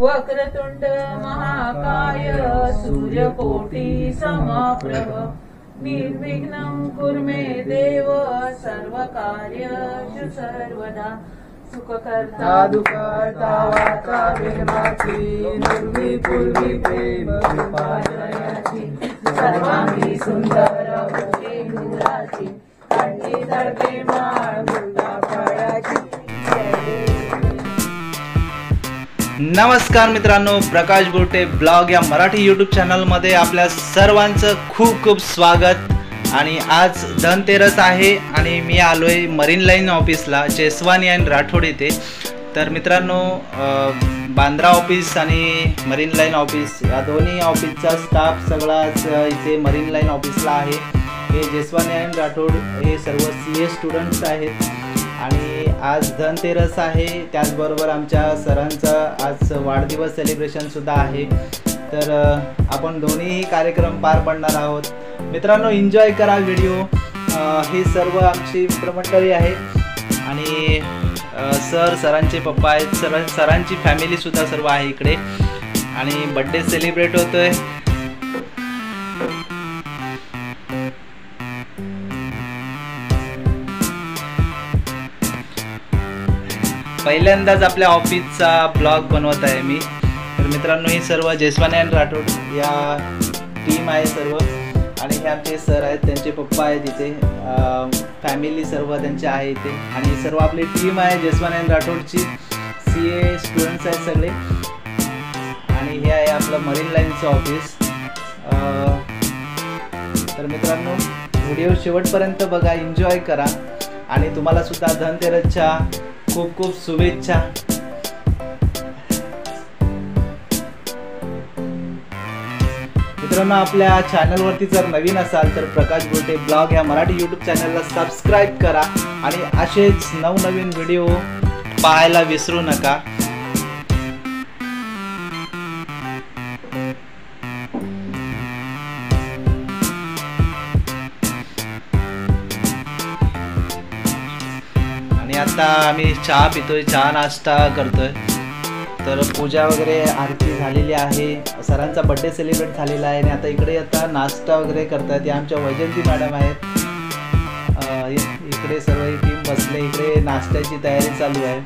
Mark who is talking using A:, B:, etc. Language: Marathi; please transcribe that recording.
A: वक्रतुंड महाकाय सूर्यकोटि समप्रभ निर्विघ्नं कुरु मे देव सर्वकार्येषु सर्वदा सुखकर्ता दुःखहर्ता वार्ता विघ्नाची निर्विपूर्वी प्रेम कृपाजयाची सर्वांगी सुंदर भोगे गुराची कंठी दडपे माळ मुंडा फळाची।
B: नमस्कार मित्रांनो, प्रकाश बुर्टे ब्लॉग या मराठी यूट्यूब चॅनलमध्ये आपल्या सर्वांचं खूप खूप स्वागत। आणि आज धनतेरस आहे आणि मी आलोय मरीन लाईन ऑफिसला जेसवानी आणि राठोड येथे। तर मित्रांनो, बांद्रा ऑफिस आणि मरीन लाईन ऑफिस या दोन्ही ऑफिसचा स्टाफ सगळाच इथे मरीन लाईन ऑफिसला आहे। हे जेसवानी आणि राठोड हे सर्व CA स्टुडंट्स आहेत आणि आज धनतेरस आहे, त्याचबरोबर आमच्या सरांचा आज वाढदिवस सेलिब्रेशनसुद्धा आहे। तर आपण दोन्ही कार्यक्रम पार पाडणार आहोत। मित्रांनो, एन्जॉय करा व्हिडिओ। हे सर्व आमची मित्रमंडळी आहे आणि सरांचे पप्पा आहेत, सरांची फॅमिलीसुद्धा सर्व आहे इकडे आणि बड्डे सेलिब्रेट होतोय। पहिल्यांदाच आपल्या ऑफिसचा ब्लॉग बनवत आहे मी। तर मित्रांनो, ही सर्व जेसवानी आणि राठोड या टीम आहे सर्व आणि हे आमचे सर आहेत, त्यांचे पप्पा आहेत इथे, फॅमिली सर्व त्यांचे आहे इथे आणि सर्व आपली टीम आहे जेसवानी आणि राठोडची, CA स्टुडंट्स आहेत सगळे। आणि हे आहे आपलं मरीन लाईनचं ऑफिस। तर मित्रांनो, व्हिडिओ शेवटपर्यंत बघा, एन्जॉय करा आणि तुम्हाला सुद्धा धनतेरसच्या खूप खूप शुभेच्छा। मित्रांनो, आपल्या चॅनलवरती जर नवीन असाल तर प्रकाश बुर्टे ब्लॉग या मराठी यूट्यूब चॅनलला सबस्क्राईब करा आणि असेच नवनवीन व्हिडिओ पाहायला विसरू नका। आणि आता आम्ही चहा पितोय, चहा नाश्ता करतोय। तर पूजा वगैरे आरती झालेली आहे, सरांचा बर्थडे सेलिब्रेट झालेला आहे आणि आता इकडे नाश्ता वगैरे करतात। या आमच्या वैजंती मॅडम आहेत, इकडे सर्व ही टीम बसले, इकडे नाश्त्याची तयारी चालू आहे।